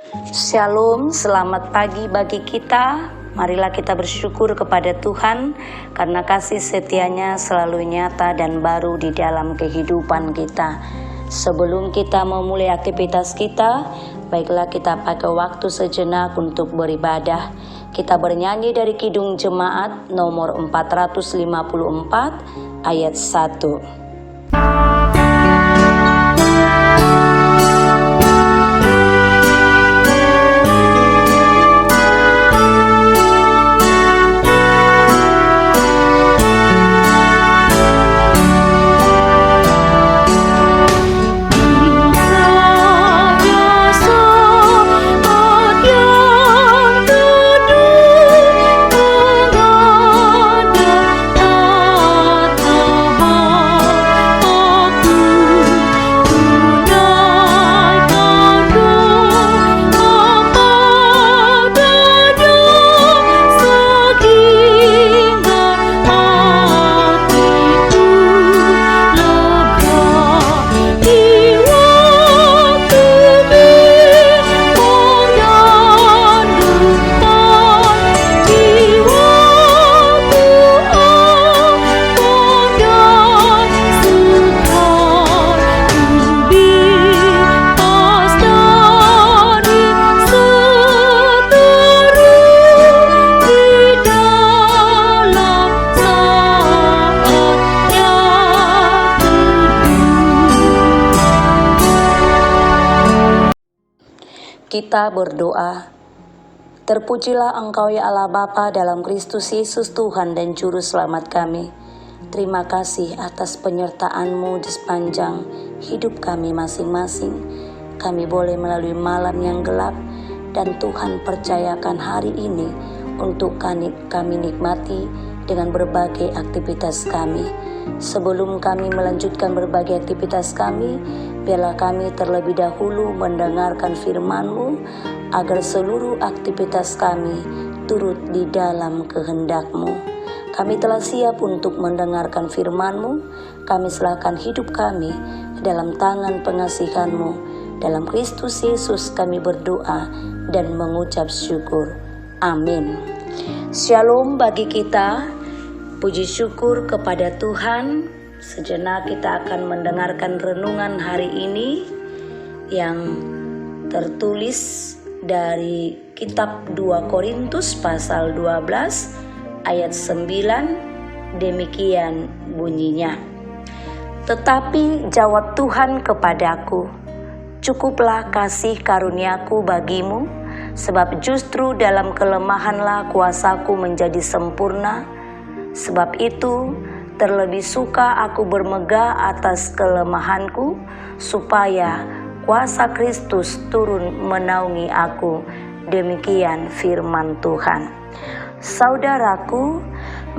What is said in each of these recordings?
Shalom, selamat pagi bagi kita. Marilah kita bersyukur kepada Tuhan karena kasih setianya selalu nyata dan baru di dalam kehidupan kita. Sebelum kita memulai aktivitas kita, baiklah kita pakai waktu sejenak untuk beribadah. Kita bernyanyi dari Kidung Jemaat nomor 454 ayat 1. Kita berdoa. Terpujilah Engkau ya Allah Bapa dalam Kristus Yesus Tuhan dan Juru Selamat kami. Terima kasih atas penyertaan-Mu di sepanjang hidup kami masing-masing. Kami boleh melalui malam yang gelap dan Tuhan percayakan hari ini untuk kami nikmati dengan berbagai aktivitas kami. Sebelum kami melanjutkan berbagai aktivitas kami, biarlah kami terlebih dahulu mendengarkan firman-Mu, agar seluruh aktivitas kami turut di dalam kehendak-Mu. Kami telah siap untuk mendengarkan firman-Mu. Kami serahkan hidup kami dalam tangan pengasihan-Mu. Dalam Kristus Yesus kami berdoa dan mengucap syukur. Amin. Shalom bagi kita. Puji syukur kepada Tuhan. Sejenak kita akan mendengarkan renungan hari ini yang tertulis dari kitab 2 Korintus pasal 12 ayat 9. Demikian bunyinya. Tetapi jawab Tuhan kepadaku, cukuplah kasih karuniaku bagimu, sebab justru dalam kelemahanlah kuasaku menjadi sempurna. Sebab itu terlebih suka aku bermegah atas kelemahanku, supaya kuasa Kristus turun menaungi aku. Demikian firman Tuhan. Saudaraku,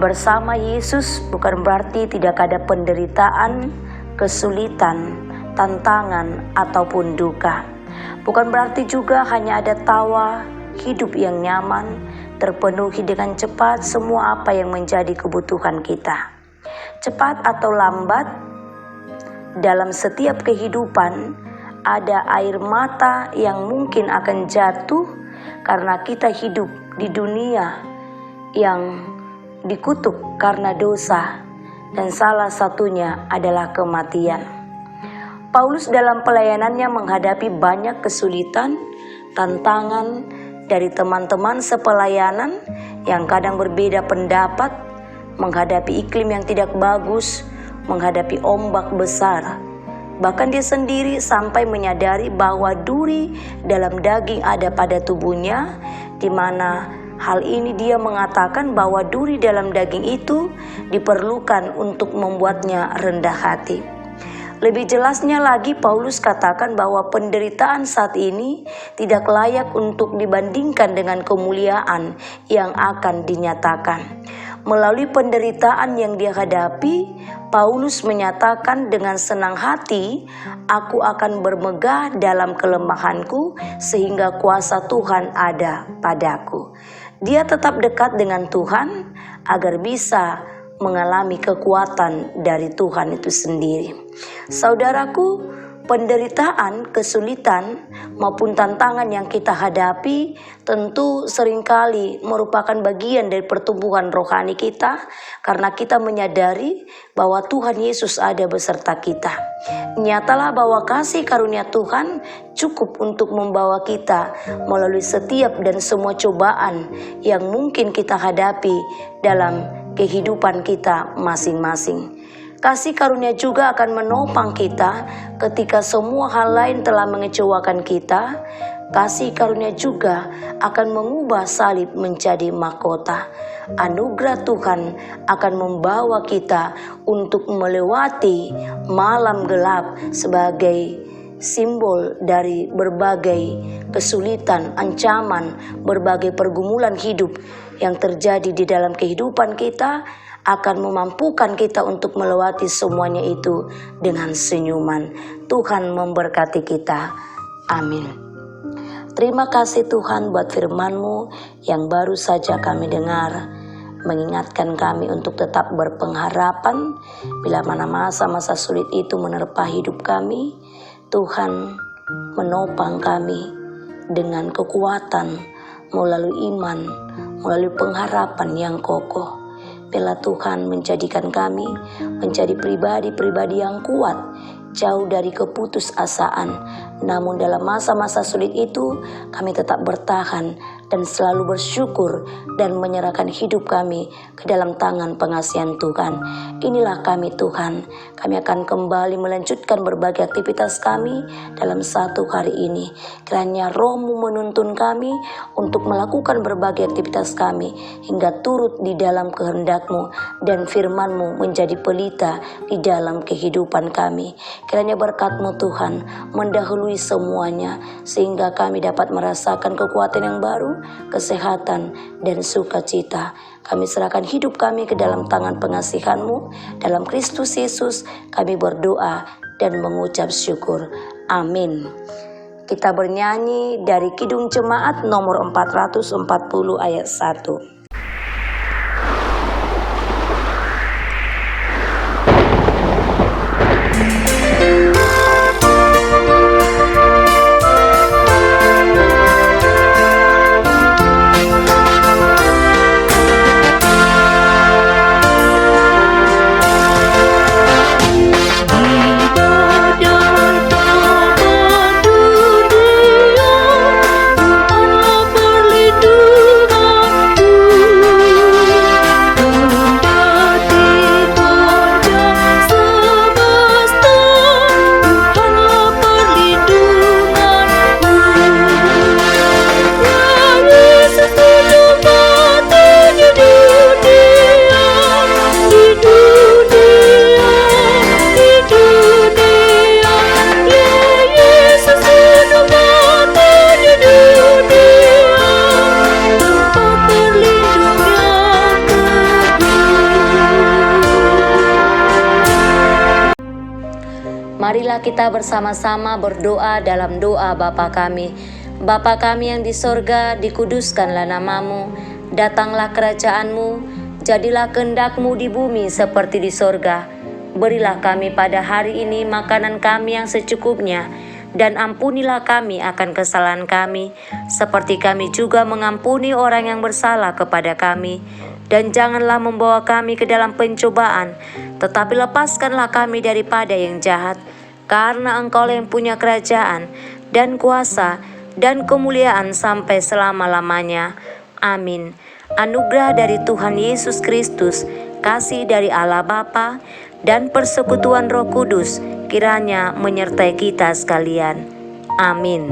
bersama Yesus bukan berarti tidak ada penderitaan, kesulitan, tantangan, ataupun duka. Bukan berarti juga hanya ada tawa, hidup yang nyaman, terpenuhi dengan cepat semua apa yang menjadi kebutuhan kita. Cepat atau lambat, dalam setiap kehidupan ada air mata yang mungkin akan jatuh karena kita hidup di dunia yang dikutuk karena dosa, dan salah satunya adalah kematian. Paulus dalam pelayanannya menghadapi banyak kesulitan, tantangan dari teman-teman sepelayanan yang kadang berbeda pendapat, menghadapi iklim yang tidak bagus, menghadapi ombak besar. Bahkan dia sendiri sampai menyadari bahwa duri dalam daging ada pada tubuhnya, di mana hal ini dia mengatakan bahwa duri dalam daging itu diperlukan untuk membuatnya rendah hati. Lebih jelasnya lagi, Paulus katakan bahwa penderitaan saat ini tidak layak untuk dibandingkan dengan kemuliaan yang akan dinyatakan. Melalui penderitaan yang dia hadapi, Paulus menyatakan dengan senang hati, "Aku akan bermegah dalam kelemahanku sehingga kuasa Tuhan ada padaku." Dia tetap dekat dengan Tuhan agar bisa mengalami kekuatan dari Tuhan itu sendiri. Saudaraku, penderitaan, kesulitan, maupun tantangan yang kita hadapi tentu seringkali merupakan bagian dari pertumbuhan rohani kita, karena kita menyadari bahwa Tuhan Yesus ada beserta kita. Nyatalah bahwa kasih karunia Tuhan cukup untuk membawa kita melalui setiap dan semua cobaan yang mungkin kita hadapi dalam kehidupan kita masing-masing. Kasih karunia juga akan menopang kita ketika semua hal lain telah mengecewakan kita. Kasih karunia juga akan mengubah salib menjadi mahkota. Anugerah Tuhan akan membawa kita untuk melewati malam gelap sebagai simbol dari berbagai kesulitan, ancaman, berbagai pergumulan hidup yang terjadi di dalam kehidupan kita, akan memampukan kita untuk melewati semuanya itu dengan senyuman. Tuhan memberkati kita. Amin. Terima kasih Tuhan buat firman-Mu yang baru saja kami dengar, mengingatkan kami untuk tetap berpengharapan bila mana masa-masa sulit itu menerpa hidup kami. Tuhan menopang kami dengan kekuatan melalui iman, melalui pengharapan yang kokoh. Bila Tuhan menjadikan kami menjadi pribadi-pribadi yang kuat, jauh dari keputusasaan. Namun dalam masa-masa sulit itu kami tetap bertahan dan selalu bersyukur dan menyerahkan hidup kami ke dalam tangan pengasihan Tuhan. Inilah kami Tuhan, kami akan kembali melanjutkan berbagai aktivitas kami dalam satu hari ini. Kiranya Roh-Mu menuntun kami untuk melakukan berbagai aktivitas kami hingga turut di dalam kehendak-Mu dan firman-Mu menjadi pelita di dalam kehidupan kami. Kiranya berkat-Mu Tuhan mendahului semuanya sehingga kami dapat merasakan kekuatan yang baru, kesehatan dan sukacita. Kami serahkan hidup kami ke dalam tangan pengasihan-Mu. Dalam Kristus Yesus kami berdoa dan mengucap syukur. Amin. Kita bernyanyi dari Kidung Jemaat nomor 440 ayat 1. Marilah kita bersama-sama berdoa dalam doa Bapa kami. Bapa kami yang di sorga, dikuduskanlah nama-Mu, datanglah kerajaan-Mu, jadilah kehendak-Mu di bumi seperti di sorga. Berilah kami pada hari ini makanan kami yang secukupnya, dan ampunilah kami akan kesalahan kami, seperti kami juga mengampuni orang yang bersalah kepada kami. Dan janganlah membawa kami ke dalam pencobaan, tetapi lepaskanlah kami daripada yang jahat. Karena Engkau yang punya kerajaan dan kuasa dan kemuliaan sampai selama-lamanya. Amin. Anugerah dari Tuhan Yesus Kristus, kasih dari Allah Bapa, dan persekutuan Roh Kudus kiranya menyertai kita sekalian. Amin.